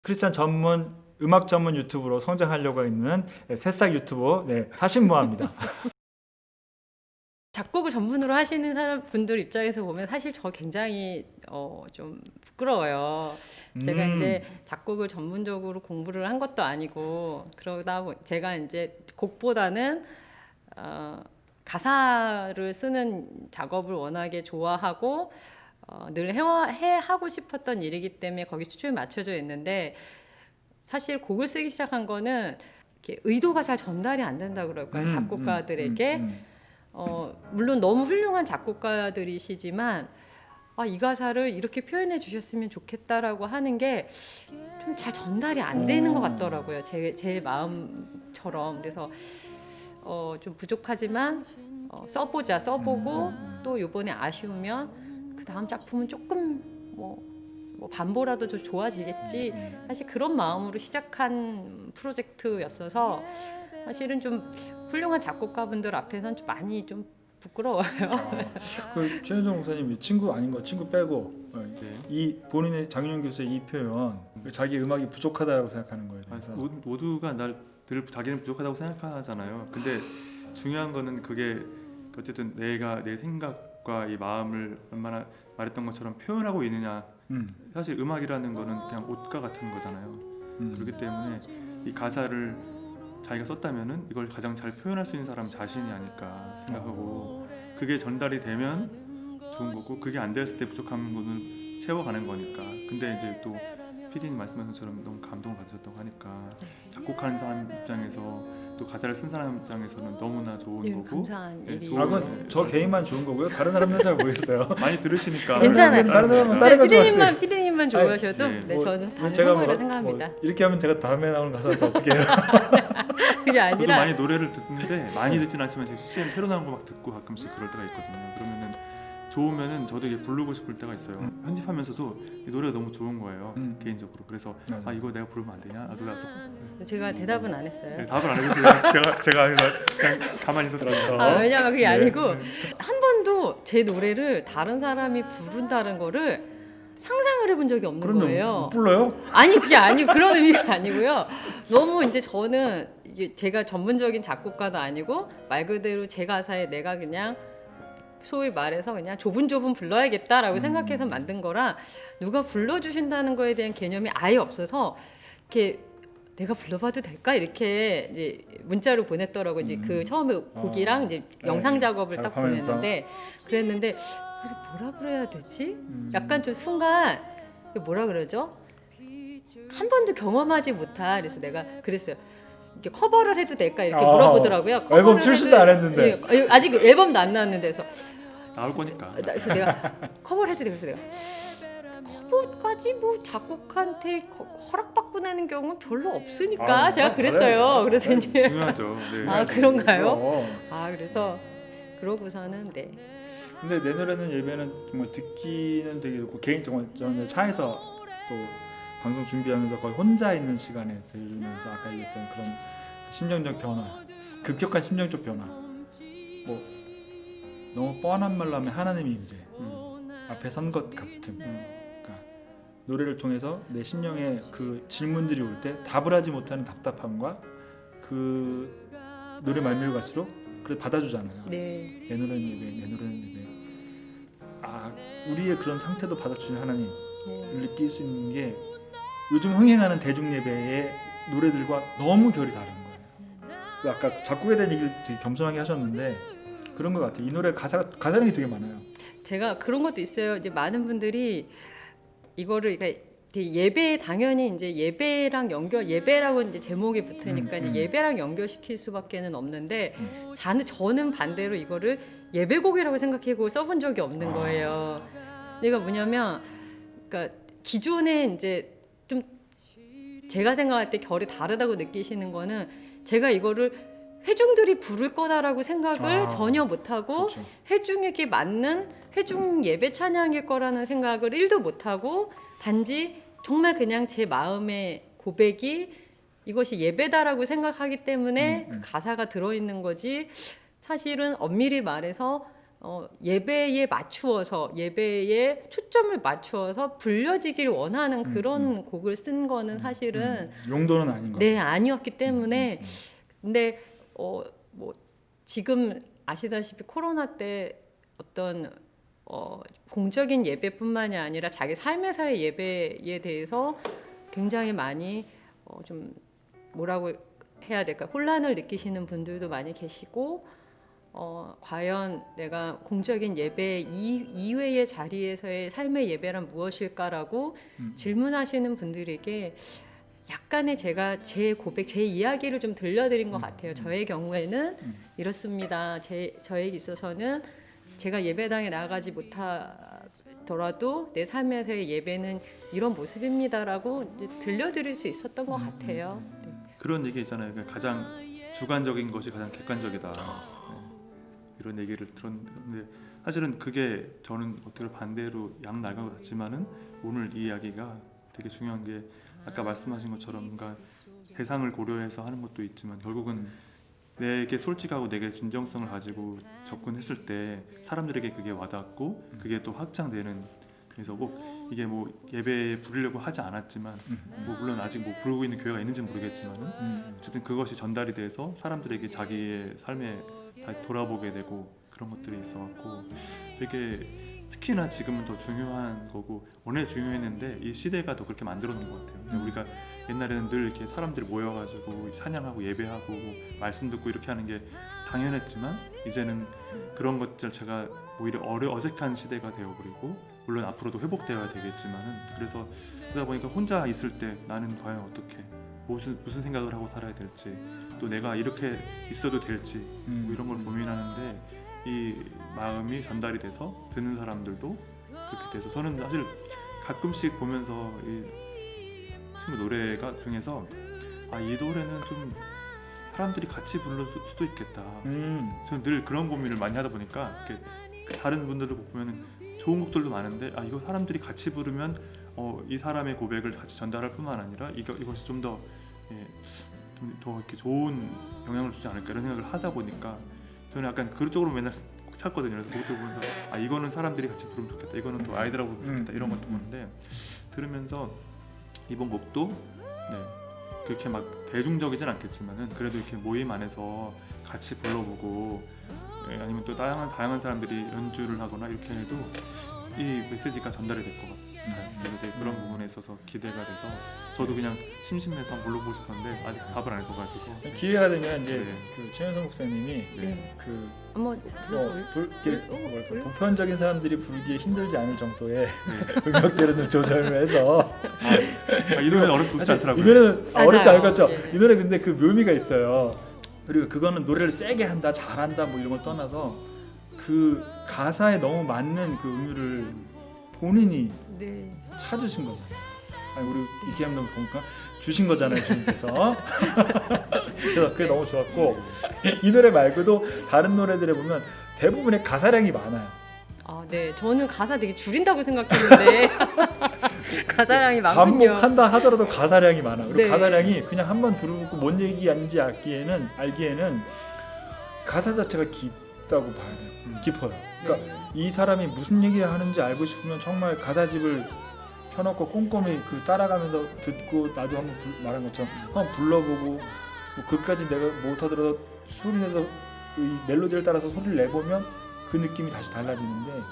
크리스찬 전문 음악 전문 유튜브로 성장하려고 있는 새싹 유튜버 사신모아입니다. 작곡을 전문으로 하시는 분들 입장에서 보면 사실 저 굉장히 좀 부끄러워요. 제가 이제 작곡을 전문적으로 공부를 한 것도 아니고 그러다 제가 이제 곡보다는 가사를 쓰는 작업을 워낙에 좋아하고 늘 하고 싶었던 일이기 때문에 거기 초점이 맞춰져 있는데 사실 곡을 쓰기 시작한 거는 이렇게 의도가 잘 전달이 안 된다 그럴까요? 작곡가들에게. 물론 너무 훌륭한 작곡가들이시지만 이 가사를 이렇게 표현해 주셨으면 좋겠다라고 하는 게 좀 잘 전달이 안 되는 것 같더라고요. 제 마음처럼. 그래서 좀 부족하지만 써보고 또 이번에 아쉬우면 그 다음 작품은 조금 뭐 반보라도 좀 좋아지겠지. 사실 그런 마음으로 시작한 프로젝트였어서 사실은 좀 훌륭한 작곡가분들 앞에서는 좀 많이 좀 부끄러워요. 그 최현정 목사님 친구 아닌 거 친구 빼고 이 본인의 장윤영 교수의 이 표현 자기 음악이 부족하다고 생각하는 거예요. 그래서 모두가 늘 자기는 부족하다고 생각하잖아요. 근데 중요한 거는 그게 어쨌든 내가 내 생각과 이 마음을 얼마나 말했던 것처럼 표현하고 있느냐. 사실 음악이라는 거는 그냥 옷과 같은 거잖아요. 그렇기 때문에 이 가사를 자기가 썼다면은 이걸 가장 잘 표현할 수 있는 사람 자신이 아닐까 생각하고 그게 전달이 되면 좋은 거고 그게 안 됐을 때 부족한 부분을 채워가는 거니까. 근데 이제 또 PD님 말씀하신 것처럼 너무 감동을 받으셨다고 하니까 작곡하는 사람 입장에서 또 가사를 쓴 사람 입장에서는 너무나 좋은 거고 감사한 일이. 그건 저 개인만 좋은 거고요. 다른 사람들은 잘 모르겠어요. 많이 들으시니까 괜찮아요. 다른 사람은 다른 거 좋아하세요. 피디님만 좋아하셔도 저는 다른 거라고 생각합니다. 이렇게 하면 제가 다음에 나오는 가사한테 어떻게 해요? 그게 저도 아니라 많이 노래를 듣는데 많이 듣진 않지만 지금 CCM 새로 나온 거 막 듣고 가끔씩 그럴 때가 있거든요. 그러면은 좋으면은 저도 이게 부르고 싶을 때가 있어요. 편집하면서도 이 노래가 너무 좋은 거예요. 개인적으로. 그래서 맞아. 이거 내가 부르면 안 되냐? 나도 제가 대답은 안 했어요. 네, 답을 안 해주세요. 제가 그냥 가만히 있었어요. 그렇죠. 왜냐면 그게 아니고 한 번도 제 노래를 다른 사람이 부른다는 거를 상상을 해본 적이 없는 그러면 거예요. 못 불러요? 아니 그게 아니고 그런 의미가 아니고요. 너무 이제 저는 이게 제가 전문적인 작곡가도 아니고 말 그대로 제 가사에 내가 그냥 소위 말해서 그냥 조분조분 불러야겠다라고 생각해서 만든 거라 누가 불러주신다는 거에 대한 개념이 아예 없어서 이렇게 내가 불러봐도 될까 이렇게 이제 문자로 보냈더라고. 이제 그 처음에 곡이랑 이제 영상 작업을 딱 보냈는데 그랬는데 그래서 뭐라 그래야 되지? 약간 좀 순간 뭐라 그러죠? 한 번도 경험하지 못한 그래서 내가 그랬어요. 이렇게 커버를 해도 될까 이렇게 물어보더라고요. 앨범 출시도 안 했는데. 아직 앨범도 안 나왔는데 그래서 나올 거니까. 그래서 내가 커버를 해도 되겠어 내가 커버까지 뭐 작곡한테 허락받고 내는 경우는 별로 없으니까 제가 그랬어요. 그래서 이제 중요하죠. 네. 그런가요? 그래서 그러고서는 네. 근데 내 노래는 예배는 정말 듣기는 되게 좋고 개인적으로 저는 차에서 또 방송 준비하면서 거의 혼자 있는 시간에 들으면서 아까 얘기했던 그런 심정적 변화, 급격한 심정적 변화, 뭐 너무 뻔한 말로 하면 하나님이 이제 앞에 선 것 같은. 그러니까 노래를 통해서 내 심령에 그 질문들이 올 때 답을 하지 못하는 답답함과 그 노래 말미를 갈수록 그래 받아주잖아요. 네. 내 노래는 예배, 내 노래는 예배. 우리의 그런 상태도 받아주는 하나님을 느낄 수 있는 게 요즘 흥행하는 대중 예배의 노래들과 너무 결이 다른 거예요. 아까 작곡에 대한 얘기를 되게 겸손하게 하셨는데 그런 것 같아요. 이 노래 가사량이 되게 많아요. 제가 그런 것도 있어요. 이제 많은 분들이 이거를 그러니까 예배 당연히 이제 예배랑 예배라고 이제 제목이 붙으니까 이제 예배랑 연결시킬 수밖에는 없는데 저는 반대로 이거를 예배곡이라고 생각하고 써본 적이 없는 거예요. 그러니까 뭐냐면 그러니까 기존에 이제 좀 제가 생각할 때 결이 다르다고 느끼시는 거는 제가 이거를 회중들이 부를 거다라고 생각을 전혀 못하고 그렇죠. 회중에게 맞는 회중 예배 찬양일 거라는 생각을 1도 못하고 단지 정말 그냥 제 마음의 고백이 이것이 예배다라고 생각하기 때문에 그 가사가 들어있는 거지 사실은 엄밀히 말해서 예배에 맞추어서 예배에 초점을 맞추어서 불려지기를 원하는 그런 곡을 쓴 거는 사실은 용도는 아닌 거죠. 네, 아니었기 때문에 근데 뭐 지금 아시다시피 코로나 때 어떤 공적인 예배뿐만이 아니라 자기 삶에서의 예배에 대해서 굉장히 많이 좀 뭐라고 해야 될까요? 혼란을 느끼시는 분들도 많이 계시고 과연 내가 공적인 예배 이외의 자리에서의 삶의 예배란 무엇일까라고 질문하시는 분들에게 약간의 제가 제 고백, 제 이야기를 좀 들려드린 것 같아요. 저의 경우에는 이렇습니다. 저에게 있어서는 제가 예배당에 나가지 못하더라도 내 삶에서의 예배는 이런 모습입니다라고 이제 들려드릴 수 있었던 것 같아요. 네. 그런 얘기 있잖아요. 그러니까 가장 주관적인 것이 가장 객관적이다. 이런 얘기를 들었는데 사실은 그게 저는 어떻게 반대로 양날간 것 같지만은 오늘 이 이야기가 되게 중요한 게 아까 말씀하신 것처럼 뭔가 대상을 고려해서 하는 것도 있지만 결국은 내게 솔직하고 내게 진정성을 가지고 접근했을 때 사람들에게 그게 와닿고 그게 또 확장되는, 그래서 꼭 이게 뭐 예배에 부르려고 하지 않았지만 뭐 물론 아직 뭐 부르고 있는 교회가 있는지는 모르겠지만은 어쨌든 그것이 전달이 돼서 사람들에게 자기의 삶에 다시 돌아보게 되고 그런 것들이 있어갖고 되게 특히나 지금은 더 중요한 거고 원래 중요했는데 이 시대가 더 그렇게 만들어 놓은 것 같아요. 우리가 옛날에는 늘 이렇게 사람들이 모여가지고 찬양하고 예배하고 말씀 듣고 이렇게 하는 게 당연했지만 이제는 그런 것들 제가 오히려 어색한 시대가 되어버리고 물론 앞으로도 회복되어야 되겠지만은 그래서 그러다 보니까 혼자 있을 때 나는 과연 어떻게 무슨 생각을 하고 살아야 될지 또 내가 이렇게 있어도 될지 뭐 이런 걸 고민하는데 이 마음이 전달이 돼서 듣는 사람들도 그렇게 돼서 저는 사실 가끔씩 보면서 이 친구 노래가 중에서 이 노래는 좀 사람들이 같이 부를 수도 있겠다. 저는 늘 그런 고민을 많이 하다 보니까 이렇게 다른 분들도 보면은 좋은 곡들도 많은데 이거 사람들이 같이 부르면 이 사람의 고백을 같이 전달할 뿐만 아니라 이것이 좀 더 이렇게 좋은 영향을 주지 않을까 이런 생각을 하다 보니까 저는 약간 그쪽으로 맨날 찾거든요. 그래서 그것도 보면서 이거는 사람들이 같이 부르면 좋겠다, 이거는 또 아이들하고 부르면 좋겠다 이런 것도 보는데 들으면서 이번 곡도 그렇게 막 대중적이진 않겠지만은 그래도 이렇게 모임 안에서 같이 불러보고 아니면 또 다양한 사람들이 연주를 하거나 이렇게 해도 이 메시지가 전달이 될 것 같아요. 그래서 되게 그런 부분에 있어서 기대가 돼서 저도 그냥 심심해서 한번 불러보고 싶었는데 아직 답을 안 해줘가지고 기회가 되면 이제 그 최현성 목사님이 그 한번 불러서 보편적인 사람들이 부르기에 힘들지 않을 정도의 음역대를 좀 조절을 해서 이 노래는 어렵지 않더라고요. 이 노래는 어렵지 않을 것 같죠. 예. 이 노래 근데 그 묘미가 있어요. 그리고 그거는 노래를 세게 한다, 잘한다 뭐 이런 걸 떠나서 그 가사에 너무 맞는 그 음유를 본인이 찾으신 거잖아요. 우리 이기암 감독 보니까 주신 거잖아요, 주님께서. 그래서 그게 너무 좋았고 이 노래 말고도 다른 노래들에 보면 대부분의 가사량이 많아요. 네, 저는 가사 되게 줄인다고 생각했는데 가사량이 많군요. 반복한다 하더라도 가사량이 많아. 그리고 가사량이 그냥 한번 부르고 뭔 얘기인지 알기에는 가사 자체가 깊다고 봐야 돼요. 깊어요. 그러니까 이 사람이 무슨 얘기를 하는지 알고 싶으면 정말 가사집을 펴놓고 꼼꼼히 그 따라가면서 듣고 나도 한번 말한 것처럼 한번 불러보고 뭐 그까지 내가 못하더라도 소리내서 이 멜로디를 따라서 소리를 내보면 그 느낌이 다시 달라지는데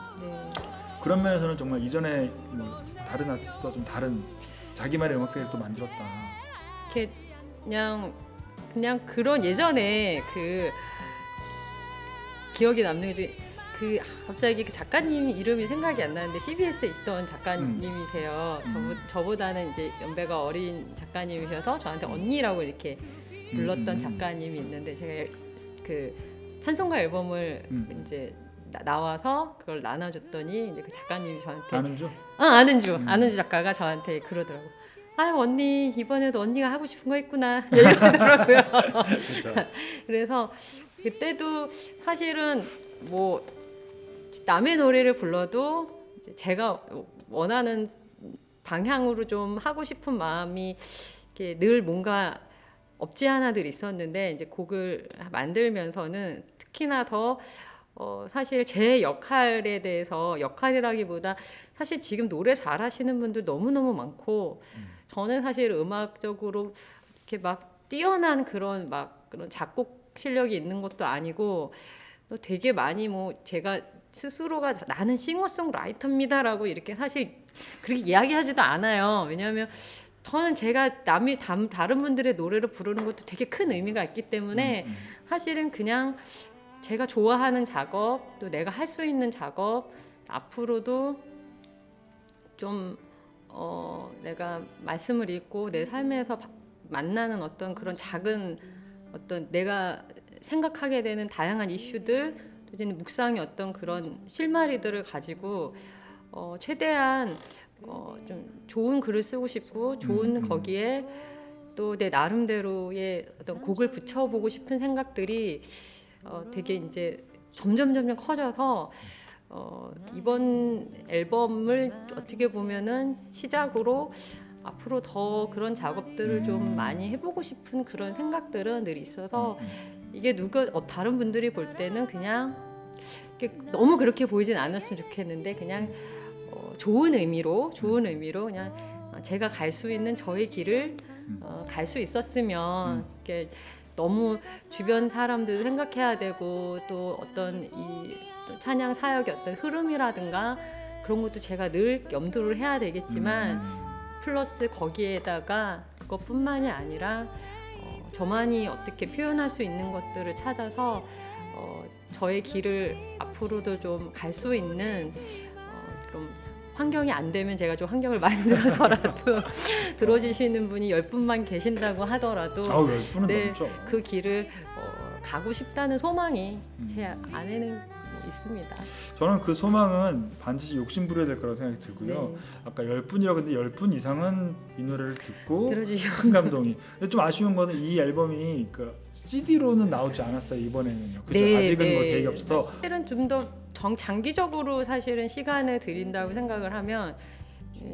그런 면에서는 정말 이전에 뭐 다른 아티스트와 좀 다른 자기만의 음악 세계를 또 만들었다. 이렇게 그냥 그런 예전에 그 기억에 남는 게 갑자기 그 작가님 이름이 생각이 안 나는데 CBS에 있던 작가님이세요. 저보다는 이제 연배가 어린 작가님이셔서 저한테 언니라고 이렇게 불렀던 작가님이 있는데 제가 그 찬송가 앨범을 이제 나와서 그걸 나눠줬더니 이제 그 작가님이 저한테 아는 주 작가가 저한테 그러더라고. 언니 이번에도 언니가 하고 싶은 거 있구나 이러더라고요. 그래서 그때도 사실은 뭐 남의 노래를 불러도 이제 제가 원하는 방향으로 좀 하고 싶은 마음이 이렇게 늘 뭔가 없지 않아 늘 있었는데 이제 곡을 만들면서는 특히나 더 사실 제 역할에 대해서 역할이라기보다 사실 지금 노래 잘하시는 분들 너무너무 많고 저는 사실 음악적으로 이렇게 막 뛰어난 그런 작곡 실력이 있는 것도 아니고 되게 많이 뭐 제가 스스로가 나는 싱어송라이터입니다라고 이렇게 사실 그렇게 이야기하지도 않아요. 왜냐하면 저는 제가 다른 분들의 노래를 부르는 것도 되게 큰 의미가 있기 때문에 사실은 그냥 제가 좋아하는 작업 또 내가 할 수 있는 작업 앞으로도 좀 내가 말씀을 읽고 내 삶에서 만나는 어떤 그런 작은 어떤 내가 생각하게 되는 다양한 이슈들 또 이제 묵상의 어떤 그런 실마리들을 가지고 최대한 좀 좋은 글을 쓰고 싶고 좋은 거기에 또 내 나름대로의 어떤 곡을 붙여보고 싶은 생각들이 되게 이제 점점 커져서 이번 앨범을 어떻게 보면은 시작으로 앞으로 더 그런 작업들을 좀 많이 해보고 싶은 그런 생각들은 늘 있어서 이게 다른 분들이 볼 때는 그냥 너무 그렇게 보이진 않았으면 좋겠는데 그냥 좋은 의미로 그냥 제가 갈 수 있는 저의 길을 갈 수 있었으면 이렇게 너무 주변 사람들 생각해야 되고 또 어떤 이 찬양 사역의 어떤 흐름이라든가 그런 것도 제가 늘 염두를 해야 되겠지만 플러스 거기에다가 그것뿐만이 아니라 저만이 어떻게 표현할 수 있는 것들을 찾아서 저의 길을 앞으로도 좀 갈 수 있는 그런 환경이 안 되면 제가 좀 환경을 만들어서라도 들어주시는 분이 10분만 계신다고 하더라도 10분은 네, 넘죠. 그 길을 가고 싶다는 소망이 제 안에는 있습니다. 저는 그 소망은 반드시 욕심부려야 될 거라고 생각이 들고요. 네. 아까 10분이라고 했는데 10분 이상은 이 노래를 듣고 들어주시고 큰 감동이. 근데 좀 아쉬운 거는 이 앨범이 그 CD로는 나오지 않았어요 이번에는요. 그죠? 네, 아직은 뭐 네. 계획이 없어서. 사실은 좀 더 장기적으로 사실은 시간을 들인다고 생각을 하면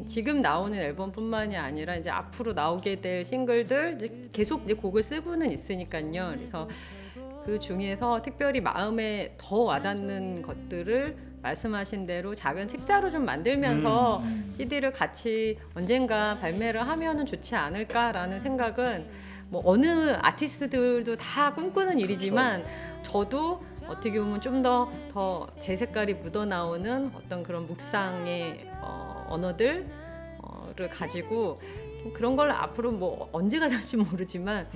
지금 나오는 앨범뿐만이 아니라 이제 앞으로 나오게 될 싱글들 이제 계속 이제 곡을 쓰고는 있으니까요. 그래서 그 중에서 특별히 마음에 더 와닿는 것들을 말씀하신 대로 작은 책자로 좀 만들면서 CD를 같이 언젠가 발매를 하면은 좋지 않을까라는 생각은 뭐 어느 아티스트들도 다 꿈꾸는 일이지만 저도 어떻게 보면 좀 더 제 색깔이 묻어 나오는 어떤 그런 묵상의 언어들을 가지고 그런 걸 앞으로 뭐 언제가 될지 모르지만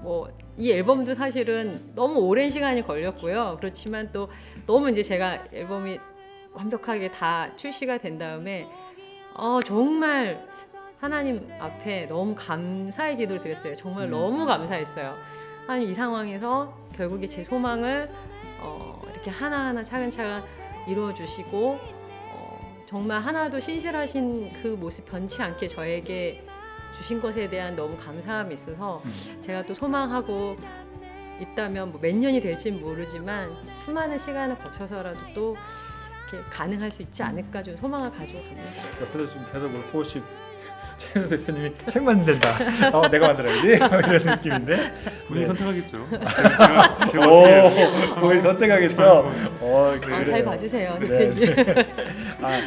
뭐 이 앨범도 사실은 너무 오랜 시간이 걸렸고요. 그렇지만 또 너무 이제 제가 앨범이 완벽하게 다 출시가 된 다음에 정말 하나님 앞에 너무 감사의 기도를 드렸어요. 정말 너무 감사했어요. 하나님 이 상황에서 결국에 제 소망을 이렇게 하나하나 차근차근 이루어 주시고 정말 하나도 신실하신 그 모습 변치 않게 저에게 주신 것에 대한 너무 감사함이 있어서 제가 또 소망하고 있다면 뭐 몇 년이 될지는 모르지만 수많은 시간을 거쳐서라도 또 이렇게 가능할 수 있지 않을까 좀 소망을 가지고 갑니다. 옆에서 좀 계속 포식 최현우 대표님이 책 만든다. 내가 만들어야지 이런 느낌인데. 본인이 네. 선택하겠죠. 제가 어떻게 해요? 본인 선택하겠죠. 잘 봐주세요, 네. 대표님. 아,